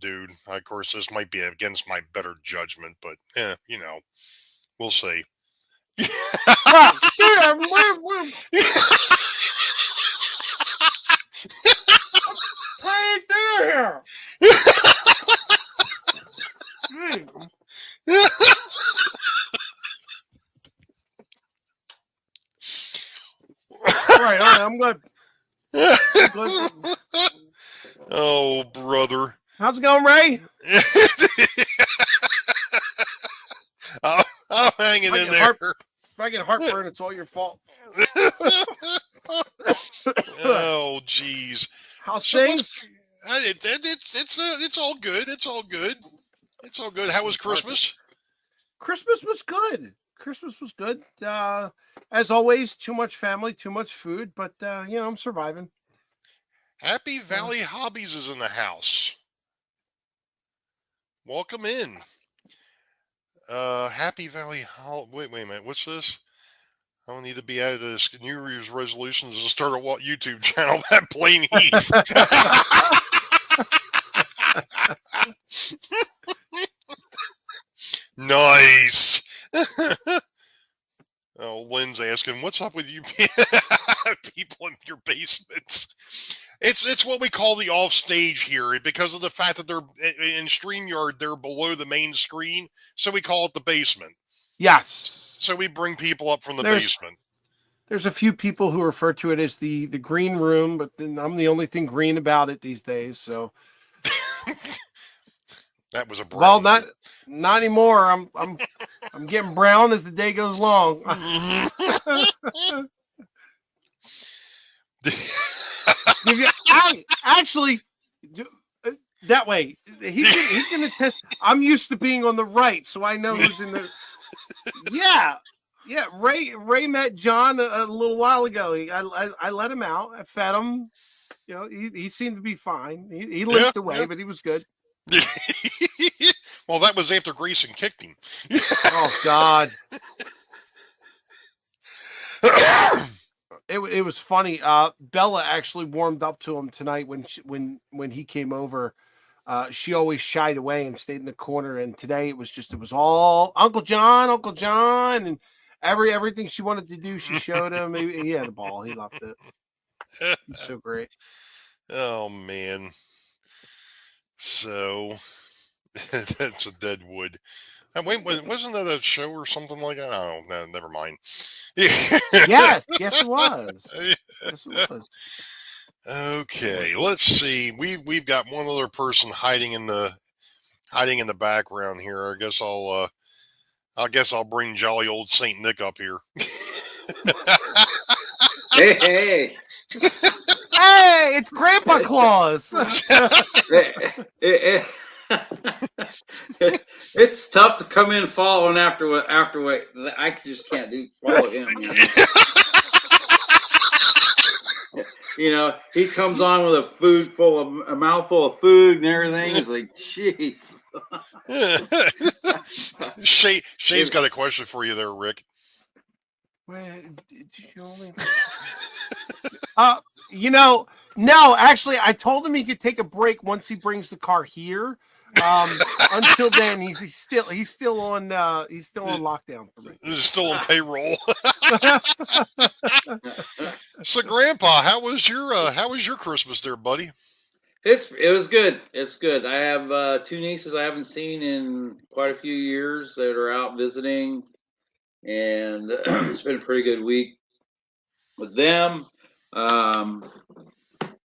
dude. Of course, this might be against my better judgment, but we'll see. Well, dude, we're playing through here. Dude. All right, I'm good. Oh, brother. How's it going, Ray? I'm hanging in there. If I get heartburn, it's all your fault. Oh, jeez. How's things? It's all good. It's all good. It's all good. How was Christmas? Christmas was good. Christmas was good. As always, too much family, too much food, but I'm surviving. Happy Valley Hobbies is in the house. Welcome in. Happy Valley wait a minute. What's this? I don't need to be added to this New Year's resolutions to start a YouTube channel. That plain Heath. Nice. Oh, Lynn's asking, what's up with you people in your basements? It's what we call the off stage here because of the fact that they're in StreamYard, they're below the main screen, so we call it the basement. Yes. So we bring people up from the basement. There's a few people who refer to it as the green room, but then I'm the only thing green about it these days. So that was a brown. Well, not anymore. I'm getting brown as the day goes long. Actually, that way he can attest. I'm used to being on the right, so I know who's in the. Yeah. Ray met John a little while ago. I let him out. I fed him. He seemed to be fine. He limped away, but he was good. Well, that was after Grayson kicked him. Oh God. It was funny. Bella actually warmed up to him tonight when he came over. She always shied away and stayed in the corner. And today it was all Uncle John, and everything she wanted to do, she showed him. He had a ball. He loved it. He's so great. Oh man. So that's a dead wood. Wait, wasn't that a show or something like that? Oh, no, never mind. Yes, it was. Yes, it was. Okay, let's see. We've got one other person hiding in the background here. I guess I'll bring jolly old Saint Nick up here. Hey! Hey, it's Grandpa Claus. It's tough to come in following after what I just can't do. Follow him. He comes on with a mouthful of food and everything. It's like, jeez. Shay's got a question for you there, Rick. Where did you only? No, actually, I told him he could take a break once he brings the car here. Until then, he's still on lockdown for me. He's still on payroll. So, Grandpa, how was your Christmas there, buddy? It was good. It's good. I have 2 nieces I haven't seen in quite a few years that are out visiting, and it's been a pretty good week with them.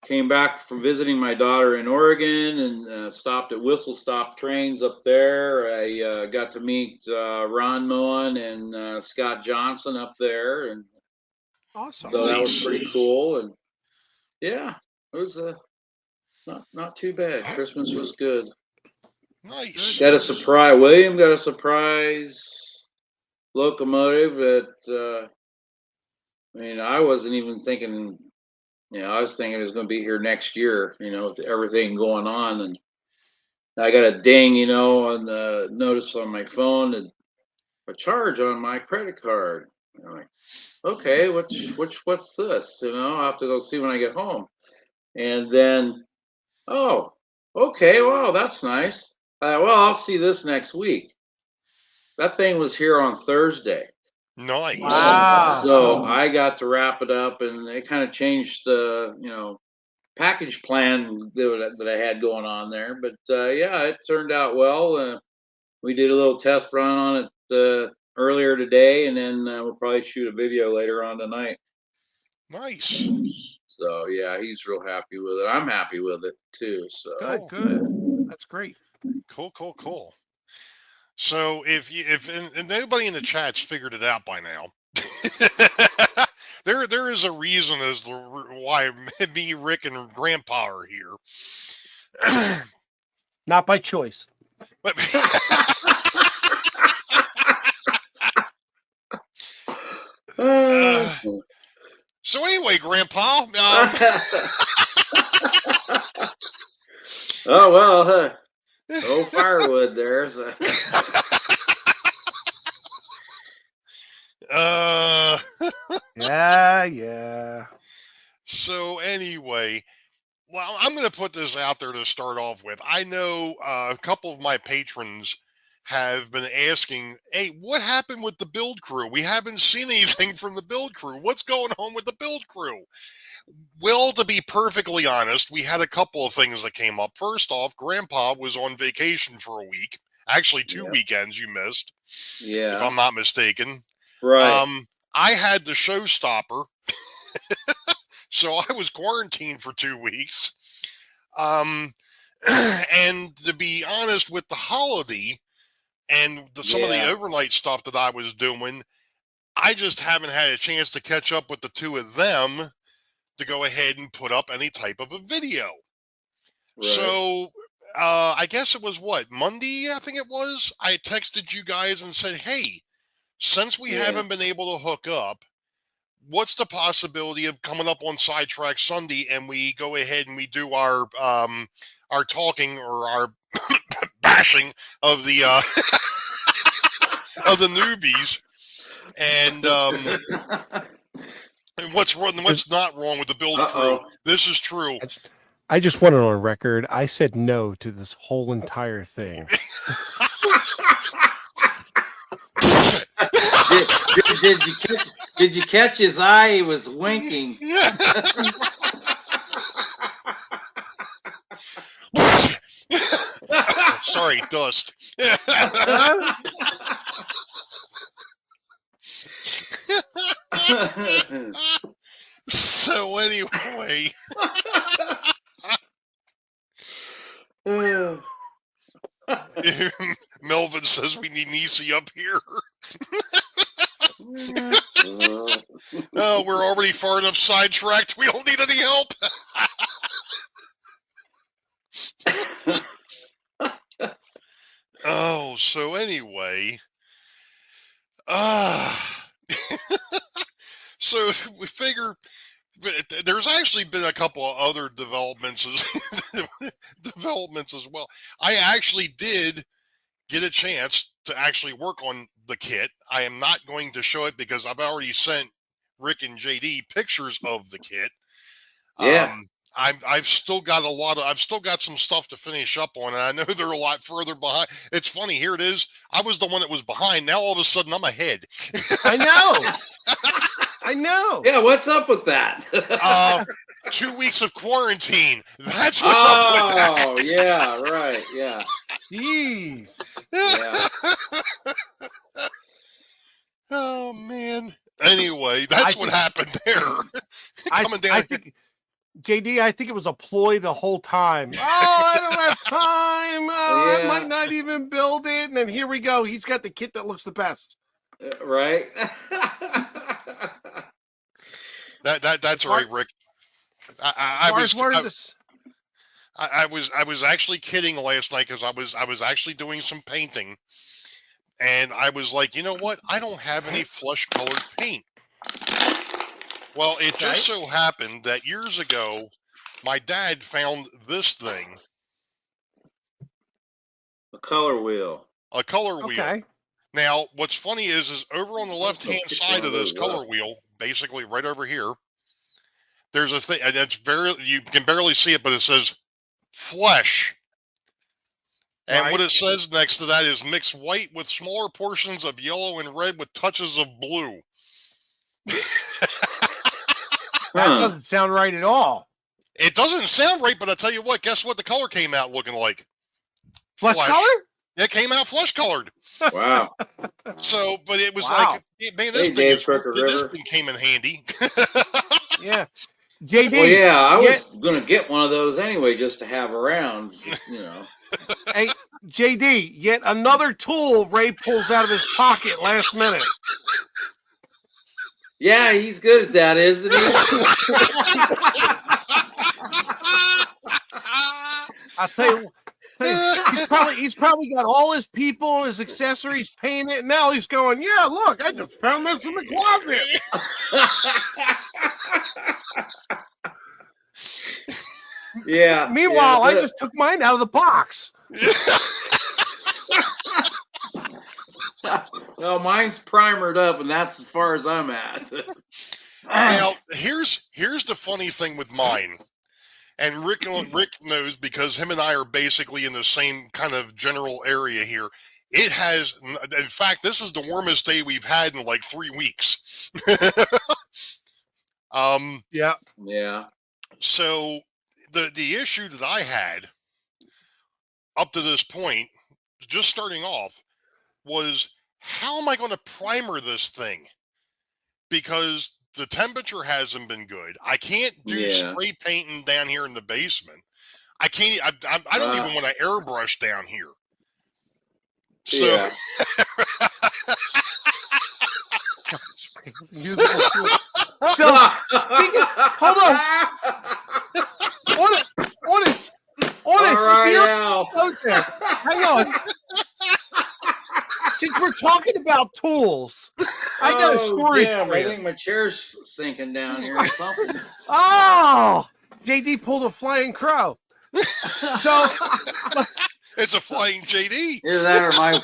Came back from visiting my daughter in Oregon and stopped at Whistle Stop Trains up there. I got to meet Ron Moen and Scott Johnson up there, and awesome. So that was pretty cool. And yeah, it was not too bad. Christmas was good. Nice. Got a surprise. William got a surprise locomotive that. I wasn't even thinking. I was thinking it was going to be here next year, with everything going on. And I got a ding, on the notice on my phone and a charge on my credit card. I'm like, okay, what's this? I'll have to go see when I get home. And then, Okay, well, that's nice. Well, I'll see this next week. That thing was here on Thursday. Nice. Wow. So I got to wrap it up, and it kind of changed the, package plan that I had going on there. But yeah, it turned out well. We did a little test run on it earlier today, and then we'll probably shoot a video later on tonight. Nice. So yeah, he's real happy with it. I'm happy with it too. So Good, Cool. good. That's great. Cool. So if and nobody in the chat's figured it out by now, there is a reason as to why me, Rick, and Grandpa are here. Not by choice. But so anyway, Grandpa. Oh well, no firewood there. So. Yeah. So anyway, well, I'm going to put this out there to start off with. I know a couple of my patrons have been asking, "Hey, what happened with the build crew? We haven't seen anything from the build crew. What's going on with the build crew?" Well, to be perfectly honest, we had a couple of things that came up. First off, Grandpa was on vacation for a week. Actually, 2 weekends you missed, if I'm not mistaken. Right. I had the showstopper, so I was quarantined for 2 weeks. And to be honest, with the holiday and some of the overnight stuff that I was doing, I just haven't had a chance to catch up with the two of them to go ahead and put up any type of a video. Right. So I guess it was Monday, I think it was. I texted you guys and said, "Hey, since we haven't been able to hook up, what's the possibility of coming up on Sidetrack Sunday and we go ahead and we do our talking or our bashing of the of the newbies and what's not wrong with the build crew? This is true. I just want it on record. I said no to this whole entire thing. Did you catch his eye? He was winking. Sorry, dust. So anyway. Melvin says we need Nissy up here. Oh, we're already far enough sidetracked. We don't need any help. Oh, so anyway. So we figure there's actually been a couple of other developments as well. I actually did get a chance to actually work on the kit. I am not going to show it because I've already sent Rick and JD pictures of the kit. Yeah. I've still got some stuff to finish up on, and I know they're a lot further behind. It's funny, here it is. I was the one that was behind. Now all of a sudden I'm ahead. I know. Yeah, what's up with that? 2 weeks of quarantine. That's what's up with that. Oh, yeah, right, yeah. Jeez. Yeah. Oh man. Anyway, that's what happened there. I think JD, I think it was a ploy the whole time. Oh, I don't have time. Oh, I might not even build it. And then here we go. He's got the kit that looks the best. Right. That's all right, Rick. I was actually kidding last night because I was actually doing some painting, and I was like, you know what? I don't have any flesh colored paint. Well, it just so happened that years ago, my dad found this thing. A color wheel. A color wheel. Now, what's funny is over on the left-hand side of this color wheel, basically right over here, there's a thing, and you can barely see it, but it says flesh And what Right. it says next to that is mix white with smaller portions of yellow and red with touches of blue. That Huh. doesn't sound right at all. It doesn't sound right, but I tell you what, guess what the color came out looking like? Flesh color? It came out flesh colored. Wow. So, but it was Wow. like, man, Hey, this thing Dave is, Crooked this River. thing came in handy. Yeah. JD. Well, yeah, I was yet- gonna get one of those anyway, just to have around. You know. Hey, JD, yet another tool Ray pulls out of his pocket last minute. Yeah, he's good at that, isn't he? I'll tell you, he's probably got all his people, his accessories, paying it. And now he's going, yeah, look, I just found this in the closet. Yeah. Meanwhile, yeah, I just took mine out of the box. No, mine's primered up, and that's as far as I'm at. Now, here's the funny thing with mine, and Rick knows because him and I are basically in the same kind of general area here. It has, in fact, this is the warmest day we've had in like 3 weeks. Yeah. Yeah. So the issue that I had up to this point, just starting off, was how am I going to primer this thing? Because the temperature hasn't been good. I can't do Yeah. spray painting down here in the basement. I can't. I don't even want to airbrush down here. So Yeah. So speaking, hold on. On a All right serious now. note there, hang on. Since we're talking about tools, I got a story Damn, for I you. think my chair's sinking down here or something. Oh, JD pulled a flying crow. So, it's a flying JD. Either that or my.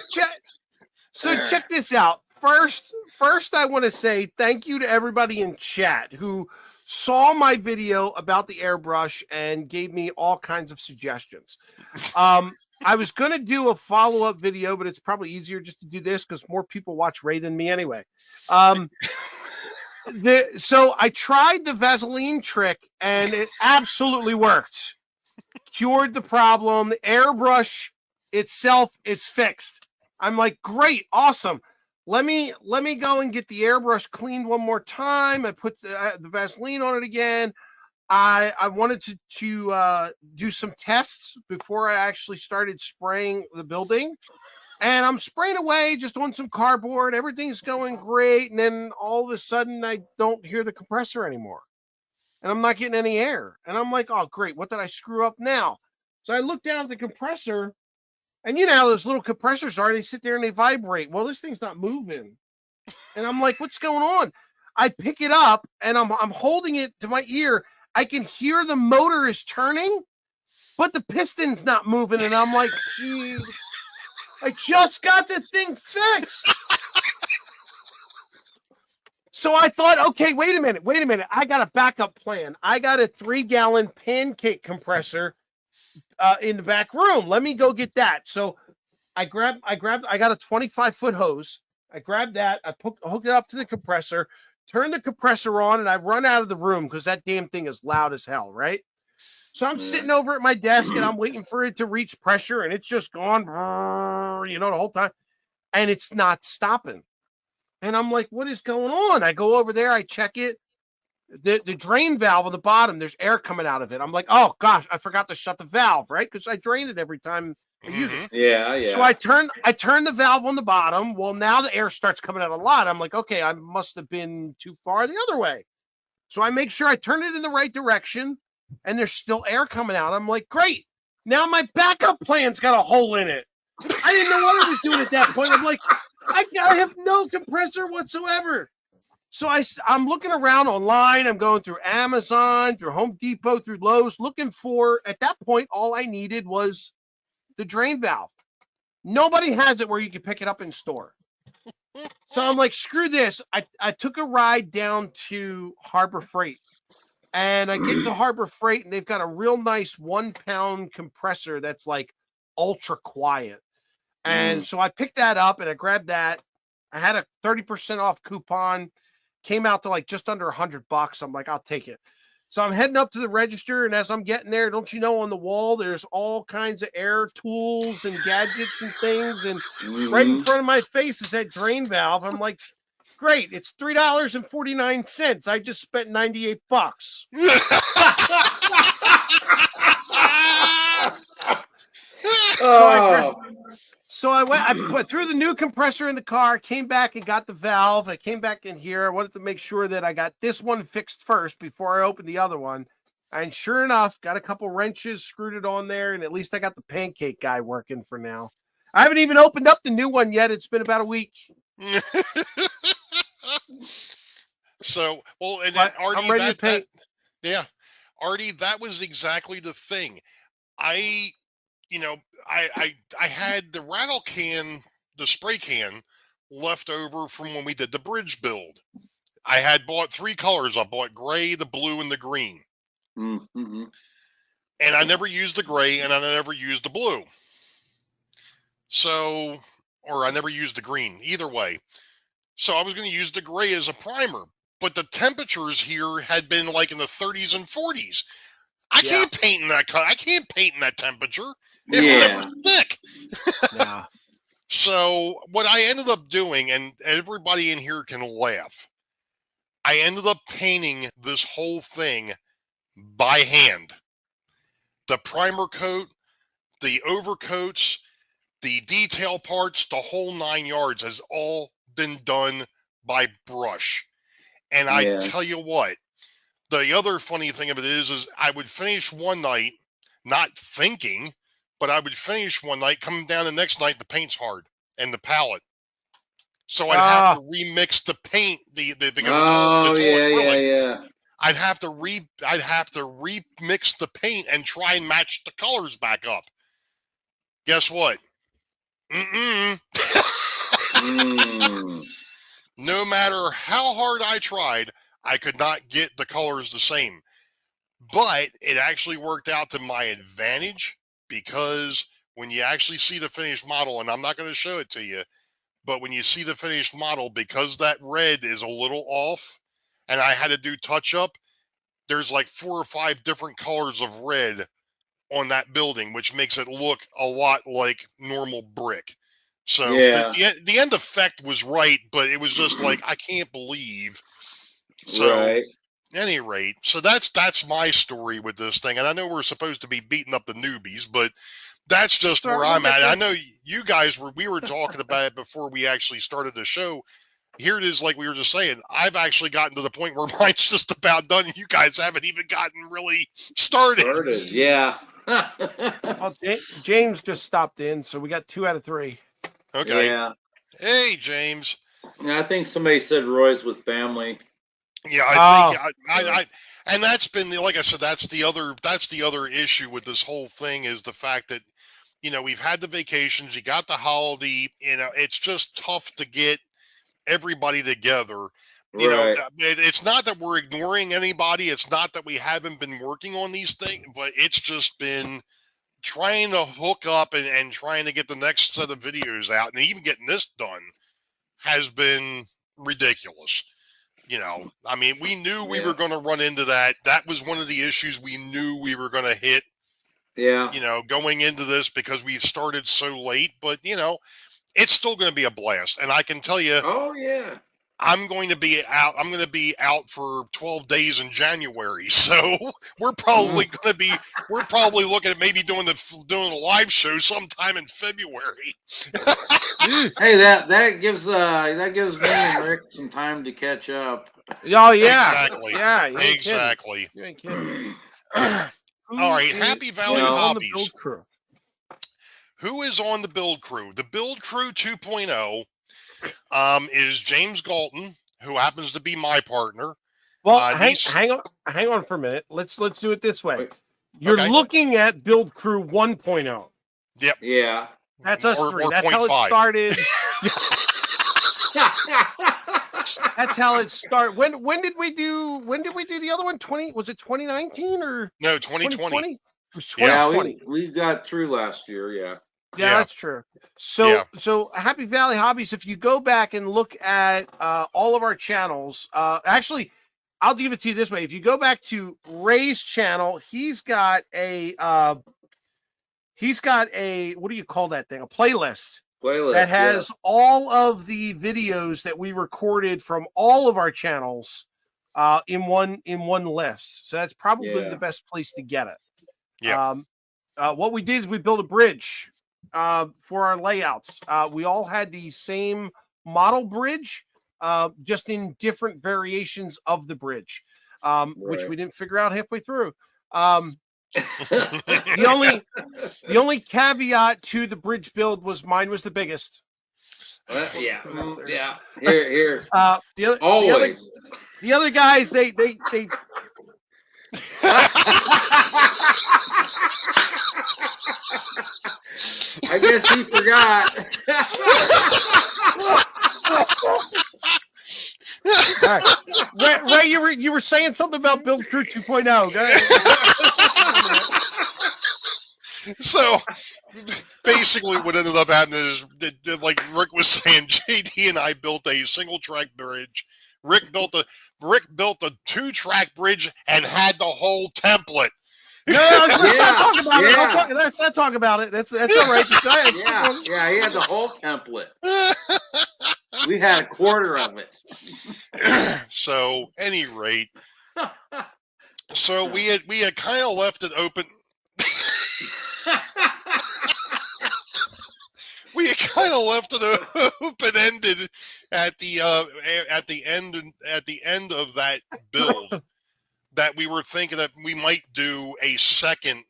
check this out. First, I want to say thank you to everybody in chat who saw my video about the airbrush and gave me all kinds of suggestions. I was going to do a follow-up video, but it's probably easier just to do this because more people watch Ray than me anyway. So I tried the Vaseline trick and it absolutely worked. Cured the problem. The airbrush itself is fixed. I'm like, great, awesome. Let me go and get the airbrush cleaned one more time. I put the Vaseline on it again. I wanted to do some tests before I actually started spraying the building. And I'm spraying away just on some cardboard. Everything's going great. And then all of a sudden, I don't hear the compressor anymore. And I'm not getting any air. And I'm like, oh, great. What did I screw up now? So I look down at the compressor. And you know how those little compressors are. They sit there and they vibrate. Well, this thing's not moving. And I'm like, what's going on? I pick it up and I'm holding it to my ear. I can hear the motor is turning, but the piston's not moving. And I'm like, geez, I just got the thing fixed. So I thought, okay, wait a minute. I got a backup plan. I got a 3-gallon pancake compressor in the back room. Let me go get that. So I got a 25-foot hose. I grabbed that. I hooked it up to the compressor, turned the compressor on, and I run out of the room because that damn thing is loud as hell, right? So I'm sitting over at my desk and I'm waiting for it to reach pressure, and it's just gone, the whole time, and it's not stopping. And I'm like, what is going on? I go over there, I check it. The drain valve on the bottom, there's air coming out of it. I'm like, oh gosh, I forgot to shut the valve, right? Because I drain it every time I use it. Yeah. So I turn the valve on the bottom. Well, now the air starts coming out a lot. I'm like, okay, I must have been too far the other way. So I make sure I turn it in the right direction, and there's still air coming out. I'm like, great. Now my backup plan's got a hole in it. I didn't know what I was doing at that point. I'm like, I have no compressor whatsoever. So I'm looking around online. I'm going through Amazon, through Home Depot, through Lowe's, looking for, at that point, all I needed was the drain valve. Nobody has it where you can pick it up in store. So I'm like, screw this. I took a ride down to Harbor Freight. And I get to Harbor Freight, and they've got a real nice 1-pound compressor that's like ultra quiet. And so I picked that up and I grabbed that. I had a 30% off coupon, came out to like just under $100. I'm like, I'll take it. So I'm heading up to the register, and as I'm getting there, don't you know, on the wall there's all kinds of air tools and gadgets and things, and right in front of my face is that drain valve. I'm like, great, it's $3.49. I just spent $98. So I went, I put threw the new compressor in the car, came back and got the valve. I came back in here. I wanted to make sure that I got this one fixed first before I opened the other one. And sure enough, got a couple wrenches, screwed it on there, and at least I got the pancake guy working for now. I haven't even opened up the new one yet. It's been about a week. So, well, and But Artie, I'm ready to paint. Artie, that was exactly the thing. I had the rattle can, the spray can, left over from when we did the bridge build. I had bought 3 colors. I bought gray, the blue, and the green. Mm-hmm. And I never used the gray, and I never used the blue. So, or I never used the green. Either way. So I was going to use the gray as a primer. But the temperatures here had been like in the 30s and 40s. I can't paint in that color. I can't paint in that temperature. It will never stick. Yeah. So what I ended up doing, and everybody in here can laugh, I ended up painting this whole thing by hand. The primer coat, the overcoats, the detail parts, the whole 9 yards has all been done by brush. And I tell you what, the other funny thing of it is I would finish one night, not thinking, but I would finish one night, coming down the next night, the paint's hard and the palette. So I'd have to remix the paint because it's all acrylic. I'd have to remix the paint and try and match the colors back up. Guess what? No matter how hard I tried, I could not get the colors the same. But it actually worked out to my advantage, because when you actually see the finished model, and I'm not going to show it to you, but when you see the finished model, because that red is a little off and I had to do touch up, there's like 4 or 5 different colors of red on that building, which makes it look a lot like normal brick. So the end effect was right, but it was just like, I can't believe. So at any rate, so that's my story with this thing. And I know we're supposed to be beating up the newbies, but that's just where I'm at. I know you guys we were talking about it before we actually started the show. Here it is, like we were just saying, I've actually gotten to the point where mine's just about done, and you guys haven't even gotten really started. Yeah. Well, James just stopped in, so we got 2 out of 3. Okay. Yeah. Hey, James. Yeah, I think somebody said Roy's with family. Yeah, I think I and that's been like I said, that's the other issue with this whole thing, is the fact that, you know, we've had the vacations, you got the holiday, you know, it's just tough to get everybody together. You know, it's not that we're ignoring anybody, it's not that we haven't been working on these things, but it's just been trying to hook up and trying to get the next set of videos out, and even getting this done has been ridiculous. You know, I mean, we knew we were going to run into that. That was one of the issues we knew we were going to hit. Yeah. You know, going into this, because we started so late, but you know, it's still going to be a blast. And I can tell you, I'm going to be out for 12 days in January. So we're probably looking at maybe doing a live show sometime in February. Hey, that gives me and Rick some time to catch up. Oh yeah. Exactly. Yeah. Exactly. You ain't kidding. All right. Happy Valley Hobbies. The build crew. Who is on the build crew? The build crew 2.0 is James Galton, who happens to be my partner. Well, hang on for a minute. Let's do it this way. You're looking at build crew 1.0. Yep. Yeah. That's us three. That's how it started. That's how it started. When did we do the other one? Was it 2019 or no 2020? was Yeah, 2020. we got through last year. Yeah. Yeah, that's true. So, Happy Valley Hobbies, if you go back and look at all of our channels, actually, I'll give it to you this way. If you go back to Ray's channel, he's got a what do you call that thing? A playlist that has all of the videos that we recorded from all of our channels in one list. So that's probably the best place to get it. Yeah. What we did is we built a bridge for our layouts. We all had the same model bridge, just in different variations of the bridge, which we didn't figure out halfway through. The only caveat to the bridge build was mine was the biggest. Yeah. Here. Always. The other guys, they I guess he forgot. Ray, you were saying something about Build Crew 2.0. Go ahead. So basically what ended up happening is like Rick was saying, JD and I built a single track bridge. Rick built a 2-track bridge and had the whole template. No, let's talk about it. Let's not talk about it. That's all right. Just go ahead. Yeah, he had the whole template. We had a quarter of it. So, any rate, so we had kind of left it open. We kind of left it open-ended at the end of that build. That we were thinking that we might do a second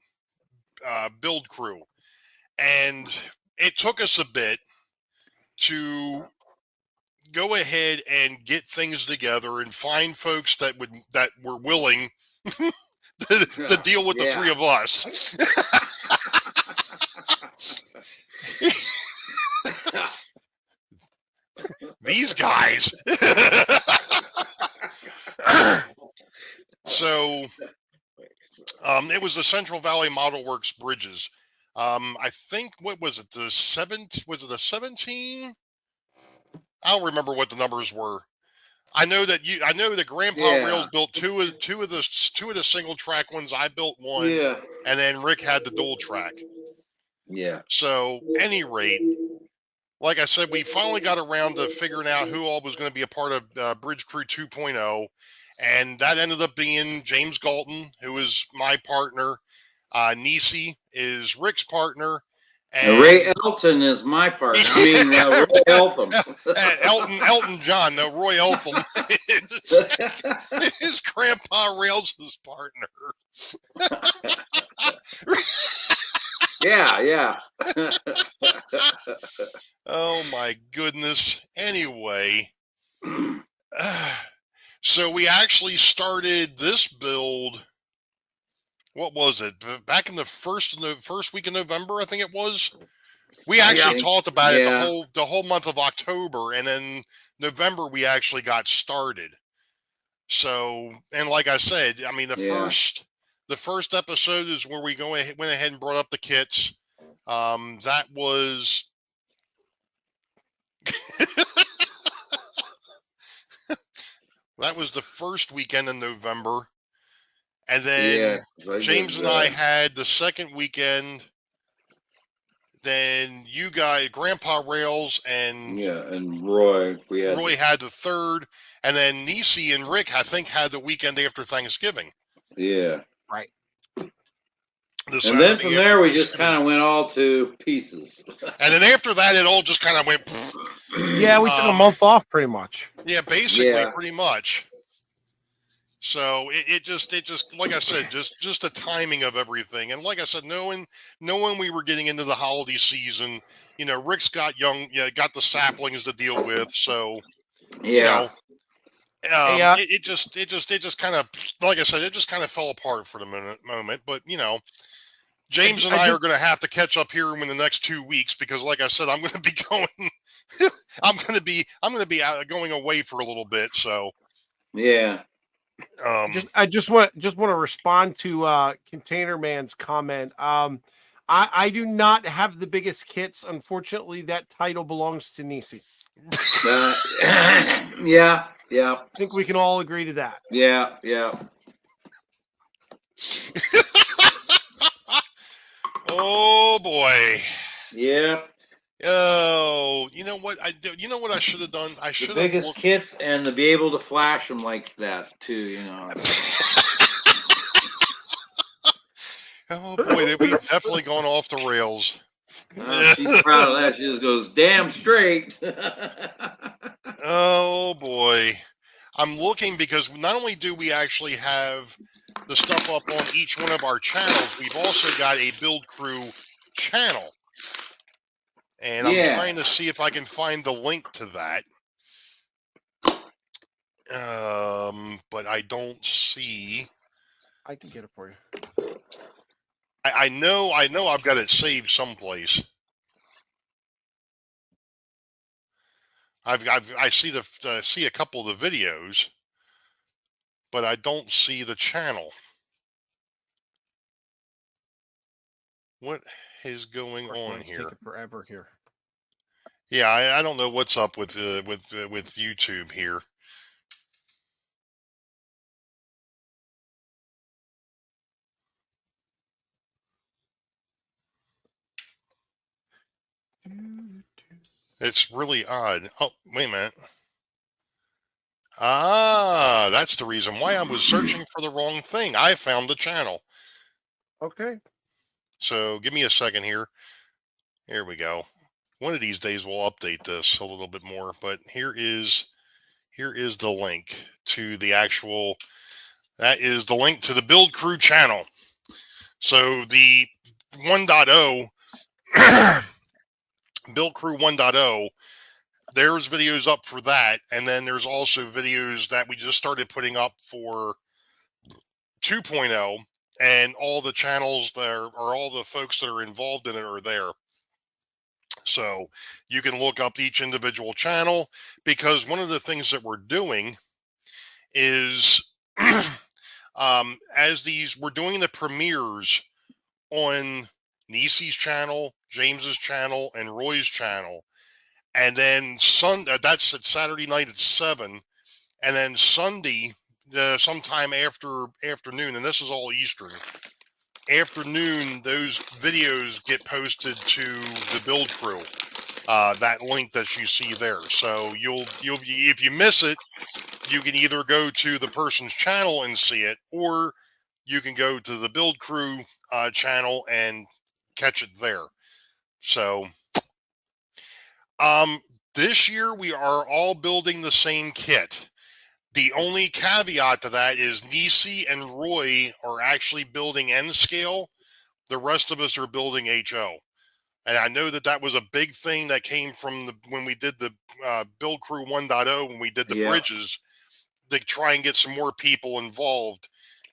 build crew, and it took us a bit to go ahead and get things together and find folks that were willing to deal with the three of us. These guys. So it was the Central Valley Model Works bridges. I think, what was it? Was it a 17? I don't remember what the numbers were. I know that Grandpa Rails built two of the single track ones. I built one. Yeah. And then Rick had the dual track. Yeah. So, any rate, like I said, we finally got around to figuring out who all was going to be a part of Bridge Crew 2.0. And that ended up being James Galton, who is my partner. Nissy is Rick's partner. And Ray Elton is my partner. I mean, Roy Eltham. Elton John. No, Roy Eltham is Grandpa Rails' partner. Yeah. Oh, my goodness. Anyway. So we actually started this build. What was it? Back in the first week of November, I think it was. We actually talked about it the whole month of October, and then November we actually got started. So, and like I said, I mean the first episode is where we went ahead and brought up the kits. That was that was the first weekend in November. And then James and I had the second weekend. Then you guys, Grandpa Rails and Roy, Roy had the third, and then Nissy and Rick, I think, had the weekend after Thanksgiving. Yeah, right. And then from there, we just kind of went all to pieces. And then after that, it all just kind of went. Yeah, we took a month off, pretty much. Yeah, basically, pretty much. So it just like I said, just the timing of everything, and like I said, knowing we were getting into the holiday season, Rick's got the saplings to deal with, so it just kind of, like I said, it just kind of fell apart for the moment, but James and I are going to have to catch up here in the next 2 weeks because, like I said, I'm going to be going, I'm going to be going away for a little bit, so yeah. I just want to respond to Container Man's comment. I do not have the biggest kits. Unfortunately, that title belongs to Nissy. Yeah. I think we can all agree to that. Yeah. Oh boy. Yeah. Oh, you know what I should have done? I The should have biggest looked. kits and to be able to flash them like that too, you know. Oh boy, we've definitely gone off the rails. She's proud of that. She just goes, damn straight. Oh boy. I'm looking because not only do we actually have the stuff up on each one of our channels, we've also got a Build Crew channel. And I'm Yeah. trying to see if I can find the link to that. But I don't see. I can get it for you. I know I've got it saved someplace. I see a couple of the videos, but I don't see the channel. What is going on here? Taking forever here. Yeah, I don't know what's up with YouTube here. It's really odd. Oh, wait a minute. Ah, that's the reason why I was searching for the wrong thing. I found the channel. Okay. So give me a second here. Here we go. One of these days we'll update this a little bit more, but here is the link to the actual. That is the link to the Build Crew channel. So the 1.0 Build Crew 1.0, there's videos up for that, and then there's also videos that we just started putting up for 2.0, and all the channels there are all the folks that are involved in it are there. So you can look up each individual channel, because one of the things that we're doing is as we're doing the premieres on Nissy's channel, James's channel, and Roy's channel. And then that's at Saturday night at 7. And then Sunday, sometime after afternoon, and this is all Eastern afternoon, those videos get posted to the Build Crew. That link that you see there. So you'll if you miss it, you can either go to the person's channel and see it, or you can go to the Build Crew channel and catch it there. So, this year we are all building the same kit. The only caveat to that is Nissy and Roy are actually building N scale. The rest of us are building HO. And I know that was a big thing that came from when we did the Build Crew 1.0, when we did the bridges, to try and get some more people involved.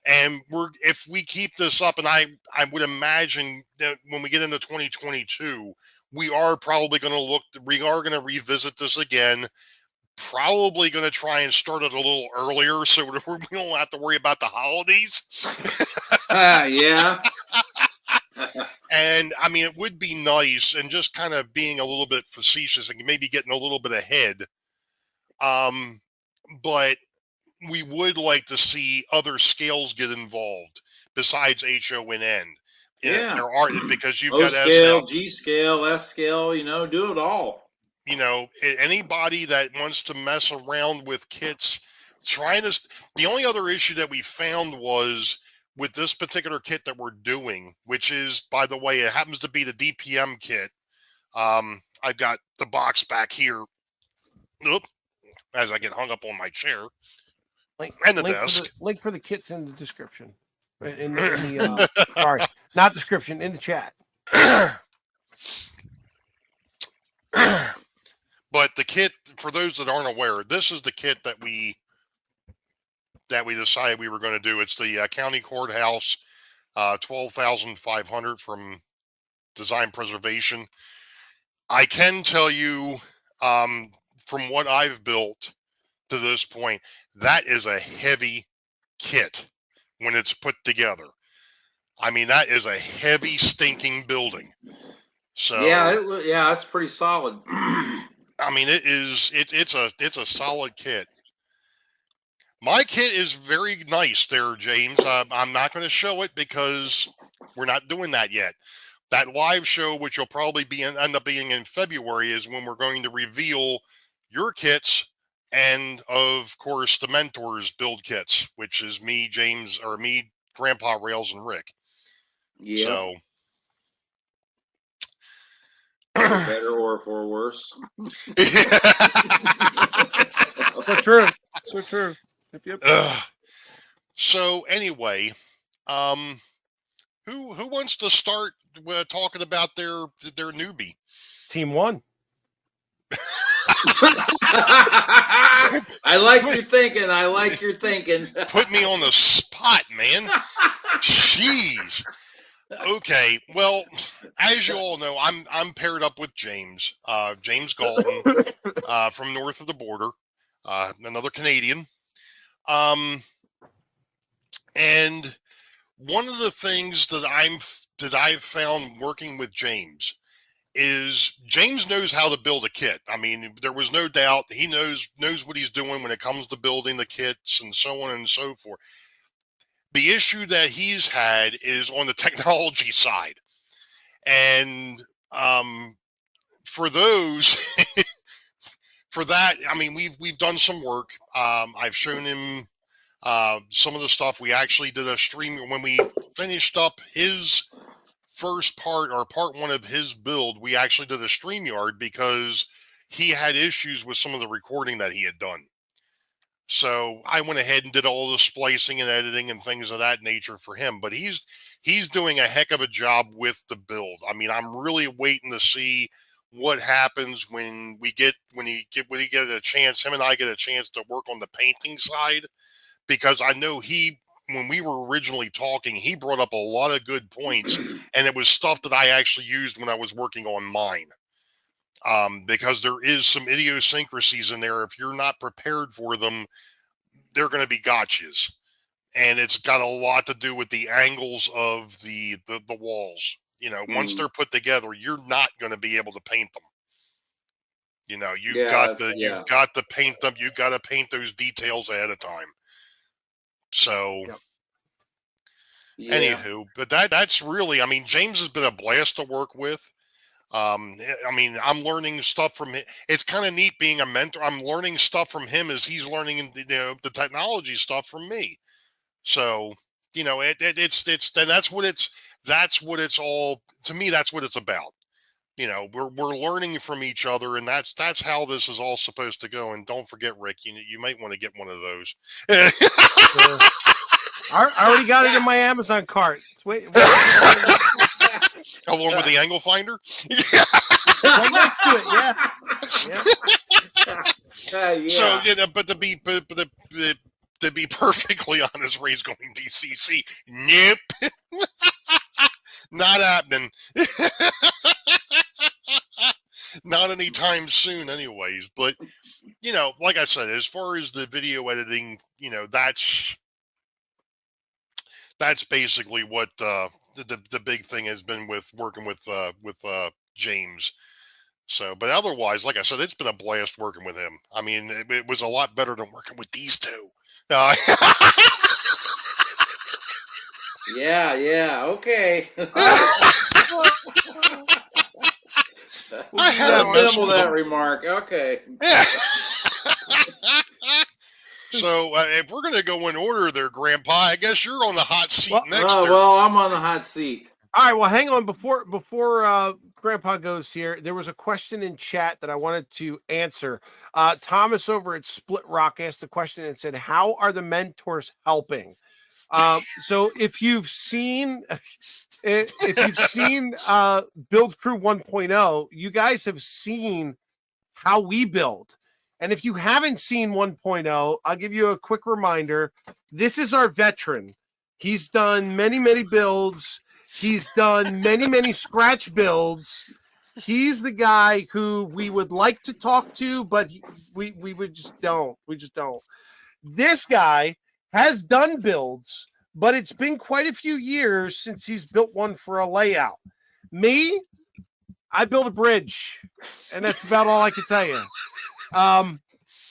And if we keep this up, and I would imagine that when we get into 2022, we are probably going to revisit this again. Probably going to try and start it a little earlier, so we don't have to worry about the holidays. Yeah. And I mean, it would be nice, and just kind of being a little bit facetious and maybe getting a little bit ahead. But we would like to see other scales get involved besides HO and N. Yeah. There are, because you've O got scale, SM, G scale, S scale, do it all. Anybody that wants to mess around with kits, the only other issue that we found was with this particular kit that we're doing, which is, by the way, it happens to be the DPM kit. I've got the box back here. Oop, as I get hung up on my chair. And the desk. Link for the kits in the description. In the sorry, not description, in the chat. But the kit, for those that aren't aware, this is the kit that we decided we were going to do. It's the county courthouse 12,500 from Design Preservation. I can tell you, from what I've built to this point, that is a heavy kit when it's put together. I mean, that is a heavy, stinking building. So yeah, it's pretty solid. I mean, it's a solid kit. My kit is very nice there, James. I'm not going to show it because we're not doing that yet. That live show, which will probably end up being in February, is when we're going to reveal your kits and, of course, the mentors build kits, which is me, James, or me, Grandpa Rails, and Rick. Yeah. So, for better or for worse. So true. So true. Yep. So anyway, who wants to start talking about their newbie? Team 1. I like your thinking. I like your thinking. Put me on the spot, man. Jeez. Okay. Well, as you all know, I'm paired up with James Galton, from north of the border, another Canadian. And one of the things that I've found working with James is James knows how to build a kit. I mean, there was no doubt he knows what he's doing when it comes to building the kits and so on and so forth. The issue that he's had is on the technology side. And for those for that, I mean, we've done some work. I've shown him some of the stuff. We actually did a stream when we finished up his first part, or part 1 of his build. We actually did a StreamYard because he had issues with some of the recording that he had done. So I went ahead and did all the splicing and editing and things of that nature for him. But he's doing a heck of a job with the build. I mean, I'm really waiting to see what happens when he get a chance. Him and I get a chance to work on the painting side, because I know when we were originally talking, he brought up a lot of good points, and it was stuff that I actually used when I was working on mine. Because there is some idiosyncrasies in there. If you're not prepared for them, they're going to be gotchas. And it's got a lot to do with the angles of the walls. You know, once they're put together, you're not going to be able to paint them. You know, you've got to paint them. You've got to paint those details ahead of time. So, anywho, but that's really, I mean, James has been a blast to work with. I mean, I'm learning stuff from him. It's kind of neat being a mentor. I'm learning stuff from him as he's learning, the technology stuff from me. So, that's what it's all, to me, that's what it's about. We're learning from each other, and that's how this is all supposed to go. And don't forget, Rick, you might want to get one of those. I already got it in my Amazon cart. Wait. Along with the angle finder? Right next to it, yeah. Yeah. So, but to be perfectly honest, Ray's going DCC. Nope. Not happening. Not anytime soon, anyways. But, like I said, as far as the video editing, that's basically what the big thing has been with working with James. So, but otherwise, like I said, it's been a blast working with him. I mean, it was a lot better than working with these two. Yeah. Okay. I had to mess with that remark. Okay. Yeah. So if we're going to go in order there, Grandpa, I guess you're on the hot seat next. Well, I'm on the hot seat. All right. Well, hang on. Before Grandpa goes here, there was a question in chat that I wanted to answer. Thomas over at Split Rock asked the question and said, "How are the mentors helping?" So if you've seen Build Crew 1.0, you guys have seen how we build. And if you haven't seen 1.0, I'll give you a quick reminder. This is our veteran. He's done many, many builds. He's done many, many scratch builds. He's the guy who we would like to talk to, but we just don't. We just don't. This guy has done builds, but it's been quite a few years since he's built one for a layout. Me, I built a bridge, and that's about all I can tell you.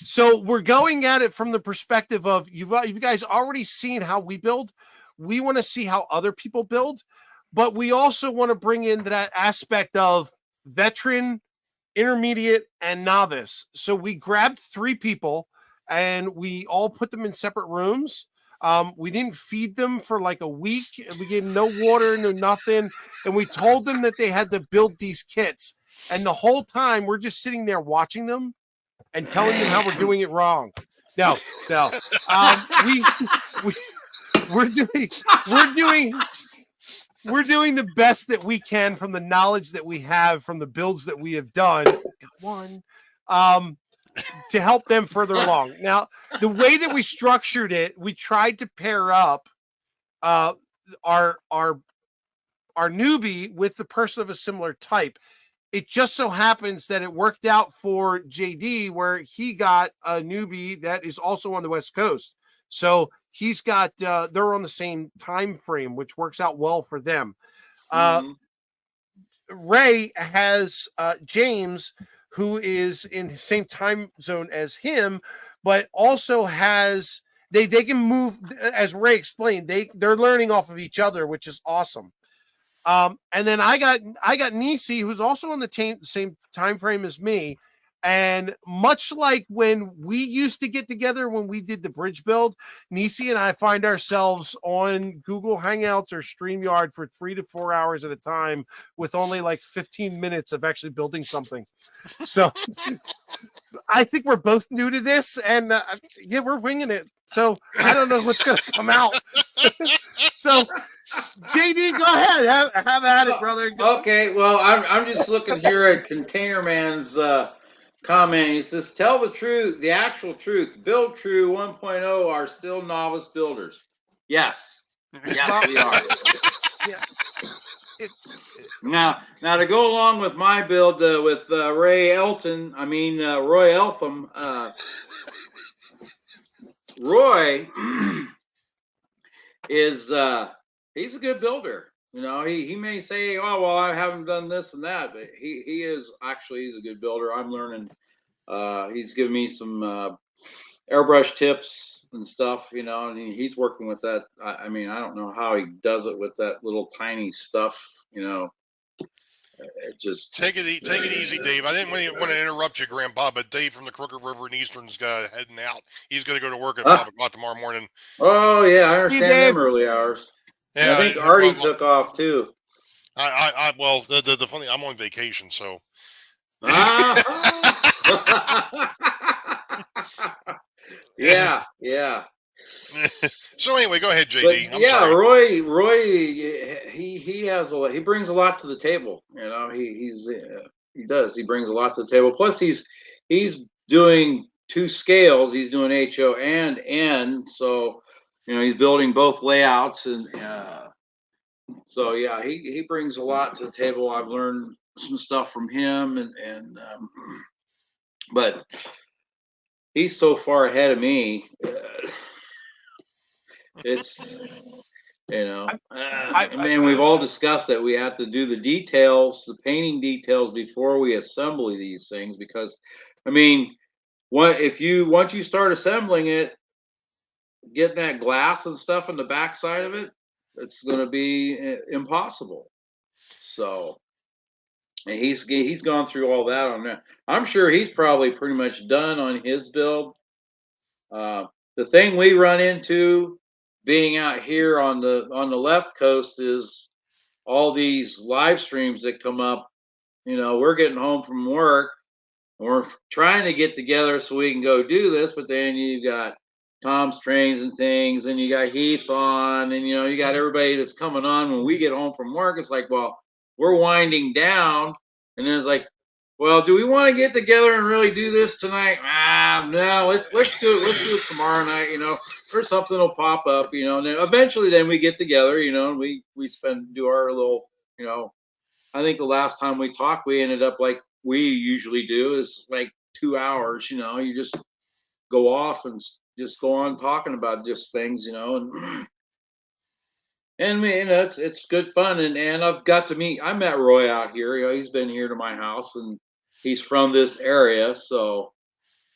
So we're going at it from the perspective of you guys already seen how we build. We want to see how other people build, but we also want to bring in that aspect of veteran, intermediate, and novice. So we grabbed 3 people and we all put them in separate rooms. We didn't feed them for like a week. We gave them no water, no nothing. And we told them that they had to build these kits. And the whole time we're just sitting there watching them and telling them how we're doing it wrong. No. We're doing the best that we can from the knowledge that we have from the builds that we have done. Got one. To help them further along. Now, the way that we structured it, we tried to pair up our newbie with the person of a similar type. It just so happens that it worked out for JD where he got a newbie that is also on the West Coast. So he's got they're on the same time frame, which works out well for them. Ray has James, who is in the same time zone as him, but also has they can move, as Ray explained, they're learning off of each other, which is awesome. And then I got Nissy, who's also on the same time frame as me. And much like when we used to get together when we did the bridge build, Nissy and I find ourselves on Google Hangouts or StreamYard for 3 to 4 hours at a time with only like 15 minutes of actually building something. So I think we're both new to this, and yeah, we're winging it. So I don't know what's going to come out. So JD, go ahead, have at it, brother. Okay, well, I'm just looking here at Container Man's comment. He says, "Tell the truth, the actual truth. Build Crew 1.0 are still novice builders." Yes, yes, we are. Yeah. Now to go along with my build with Roy Eltham, Roy is he's a good builder. You know, he may say, "Oh, well, I haven't done this and that," but he's a good builder. I'm learning. He's giving me some airbrush tips and stuff, you know, and he's working with that. I mean, I don't know how he does it with that little tiny stuff, you know. It just take it easy, Dave. I didn't want to interrupt you, Grandpa, but Dave from the Crooked River and Eastern's heading out. He's going to go to work at 5 o'clock tomorrow morning. Oh yeah, I understand them early hours. Yeah, I think Artie took off too. Well, the funny, I'm on vacation, so. Yeah. So anyway, go ahead, JD. But, yeah, sorry. Roy, he brings a lot to the table. You know, he does. He brings a lot to the table. Plus, he's doing 2 scales. He's doing HO and N. So, you know, he's building both layouts, and so yeah, he brings a lot to the table. I've learned some stuff from him, but he's so far ahead of me. It's, you know, man, we've all discussed that we have to do the details, the painting details before we assemble these things, because, I mean, once you start assembling it, getting that glass and stuff on the back side of it, it's going to be impossible. So, and he's gone through all that on that. I'm sure he's probably pretty much done on his build. The thing we run into being out here on the left coast is all these live streams that come up. You know, we're getting home from work and we're trying to get together so we can go do this, but then you got Tom's Trains and things, and you got Heath on, and you know, you got everybody that's coming on when we get home from work. It's like, well, we're winding down, and then it's like, well, do we want to get together and really do this tonight? No, let's do it. Let's do it tomorrow night, you know, or something will pop up, you know, and then eventually then we get together, you know, and we do our little, you know, I think the last time we talked, we ended up like we usually do is like 2 hours, you know, you just go off and just go on talking about just things, and it's good fun. And I've got to I met Roy out here. He's been here to my house, and he's from this area, so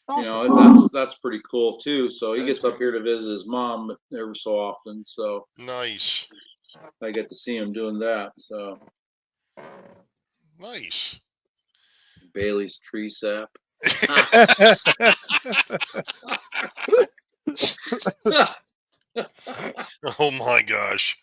Awesome. that's pretty cool too. So he That is gets up great. here to visit his mom every so often. So Nice. I get to see him doing that. So Nice. Bailey's tree sap. Oh my gosh.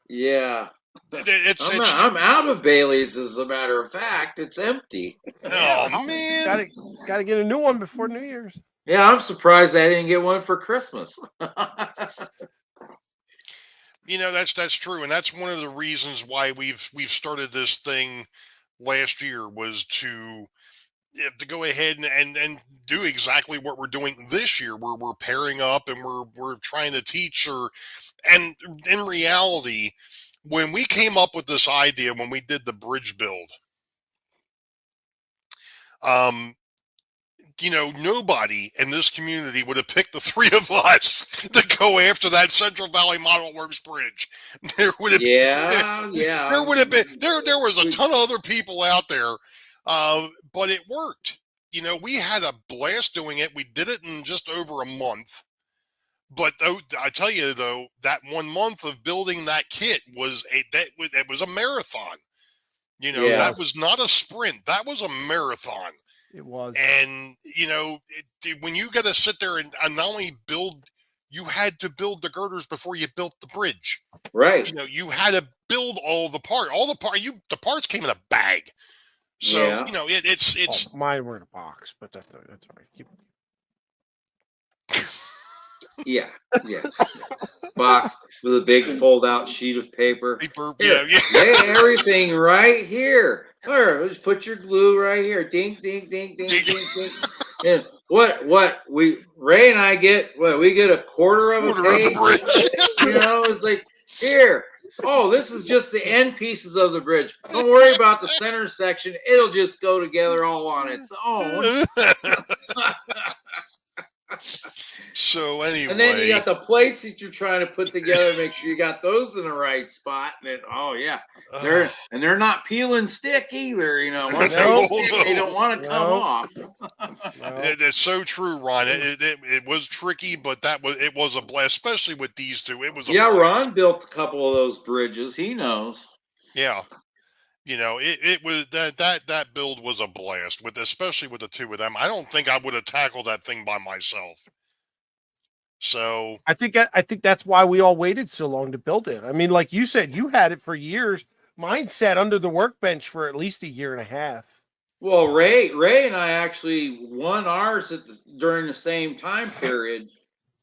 Yeah. It's I'm out of Bailey's, as a matter of fact. It's empty. oh man. Gotta get a new one before New Year's. Yeah, I'm surprised I didn't get one for Christmas. That's true, and that's one of the reasons why we've started this thing last year, was to go ahead and do exactly what we're doing this year, where we're pairing up and we're trying to teach her. And in reality, when we came up with this idea, when we did the bridge build, nobody in this community would have picked the three of us to go after that Central Valley Model Works bridge. There would have yeah. there would have been there was a ton of other people out there, but it worked. We had a blast doing it. We did it in just over a month. But I tell you though, that 1 month of building that kit was it was a marathon. That was not a sprint. That was a marathon. It was. And when you got to sit there and not only build, you had to build the girders before you built the bridge. Right. You had to build all the parts came in a bag. So Yeah. it's mine were in a box, but that's all right. Yeah. Box with a big fold-out sheet of paper. Yeah. Lay everything right here. Or just put your glue right here. Ding, ding, ding, ding, ding, ding. And Ray and I get we get a quarter of a page. bridge. It's like, here. Oh, this is just the end pieces of the bridge. Don't worry about the center section. It'll just go together all on its own. So anyway, and then you got the plates that you're trying to put together. Make sure you got those in the right spot. And then, they're not peel and stick either. Once they stick, they don't want to come off. That's so true, Ron. It was tricky, but it was a blast, especially with these two. It was a blast. Ron built a couple of those bridges. He knows. Yeah. It was that build was a blast, especially with the two of them. I don't think I would have tackled that thing by myself. So I think that's why we all waited so long to build it. I mean, like you said, you had it for years. Mine sat under the workbench for at least a year and a half. Well, Ray and I actually won ours during the same time period.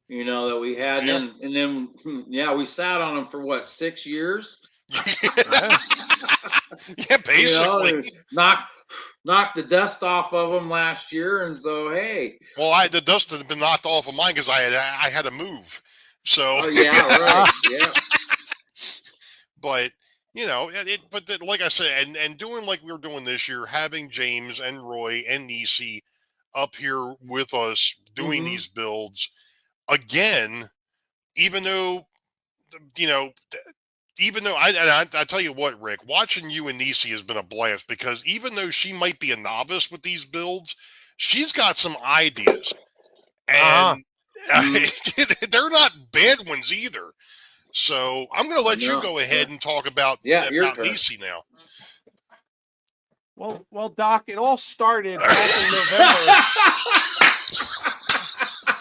That we had, Yeah. and then we sat on them for what, 6 years? Yeah, basically. Knocked the dust off of them last year, and so hey. Well, the dust had been knocked off of mine because I had to move. So yeah, right, yeah. But like I said, and doing like we were doing this year, having James and Roy and Nissy up here with us doing these builds again, even though I tell you what, Rick, watching you and Nissy has been a blast, because even though she might be a novice with these builds, she's got some ideas, and they're not bad ones either. So I'm going to let you go ahead and talk about Nissy now. Well, Doc, it all started back in November.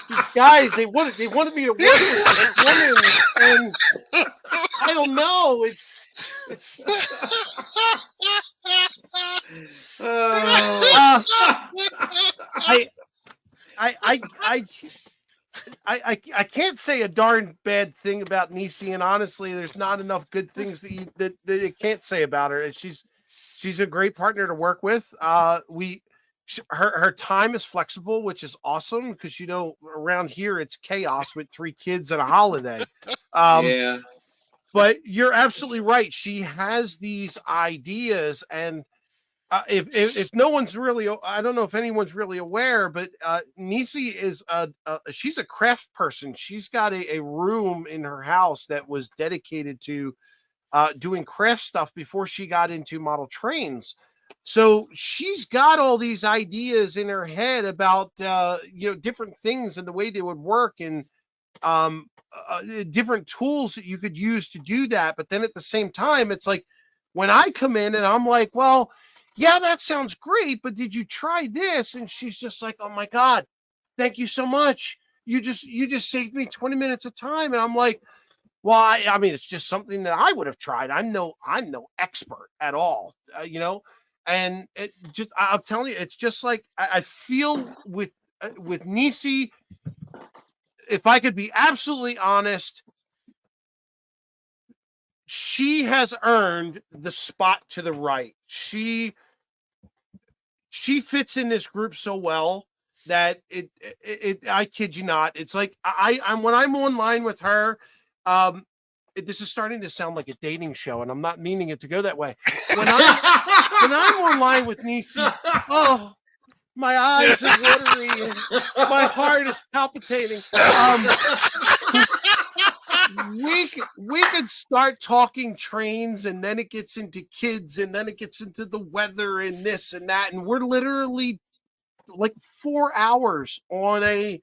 These guys, they wanted me to work with this woman, and I don't know. It's I can't say a darn bad thing about Nissy, and honestly, there's not enough good things that you can't say about her. And she's a great partner to work with. Her time is flexible, which is awesome, because around here it's chaos with 3 kids and a holiday. Yeah. But you're absolutely right. She has these ideas, and if no one's really, I don't know if anyone's really aware, but Nissy is she's a craft person. She's got a room in her house that was dedicated to doing craft stuff before she got into model trains. So she's got all these ideas in her head about different things and the way they would work, and different tools that you could use to do that. But then at the same time, it's like when I come in and I'm like, well, yeah, that sounds great, but did you try this? And she's just like, oh my God, thank you so much. You just saved me 20 minutes of time. And I'm like, well, I mean, it's just something that I would have tried. I'm no expert at all, and it just, I'm telling you, it's just like I feel with Nisi. If I could be absolutely honest, she has earned the spot to the right. She fits in this group so well that it I kid you not. It's like I'm when I'm online with her, this is starting to sound like a dating show, and I'm not meaning it to go that way. When I'm online with Nisi, oh, my eyes are watery and my heart is palpitating. We could start talking trains, and then it gets into kids, and then it gets into the weather and this and that, and we're literally like 4 hours on a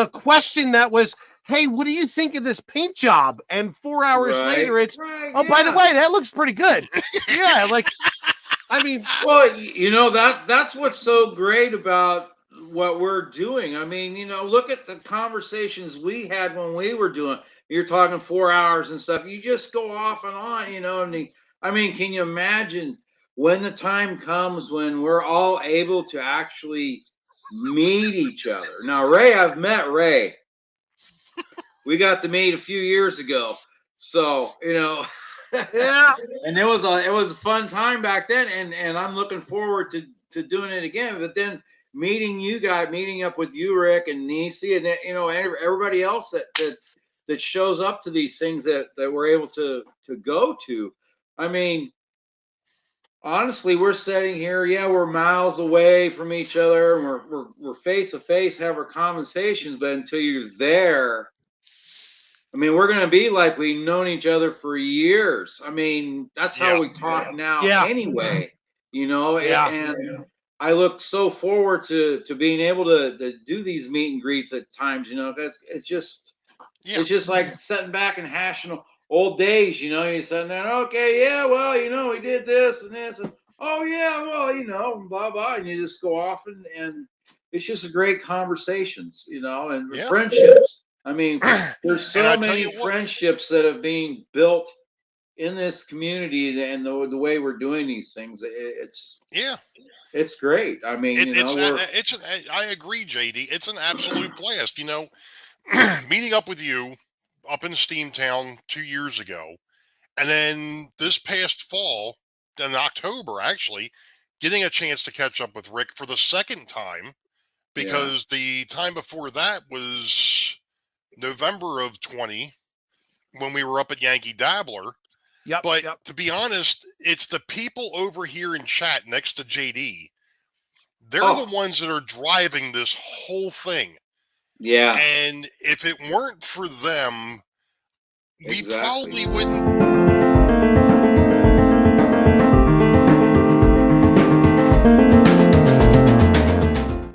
question that was, hey, what do you think of this paint job? And 4 hours later, it's, by the way, that looks pretty good. Yeah, like, I mean, well, that's what's so great about what we're doing. I mean, look at the conversations we had when we were doing. You're talking 4 hours and stuff. You just go off and on, and I mean, can you imagine when the time comes when we're all able to actually meet each other? Now, Ray, I've met Ray. We got to meet a few years ago, so yeah. And it was a fun time back then, and I'm looking forward to doing it again. But then meeting you guys, meeting up with you, Rick and Nisi, and everybody else that shows up to these things that we're able to go to. I mean, honestly, we're sitting here, yeah, we're miles away from each other, and we're face to face, have our conversations, but until you're there, I mean, we're going to be like we've known each other for years. I mean, that's how we talk now anyway, and I look so forward to being able to do these meet and greets at times, because it's just like sitting back and hashing old days, you're sitting there, okay, yeah, well, we did this and this, and oh yeah, well, blah, blah, and you just go off and it's just a great conversations, and friendships. I mean, there's so many friendships that have been built in this community, and the way we're doing these things, it's great. I mean, I agree, JD. It's an absolute blast. Meeting up with you up in Steamtown 2 years ago, and then this past fall, in October, actually, getting a chance to catch up with Rick for the second time, because the time before that was November of 20, when we were up at Yankee Dabbler. But to be honest, it's the people over here in chat next to JD. They're the ones that are driving this whole thing. Yeah. And if it weren't for them, we probably wouldn't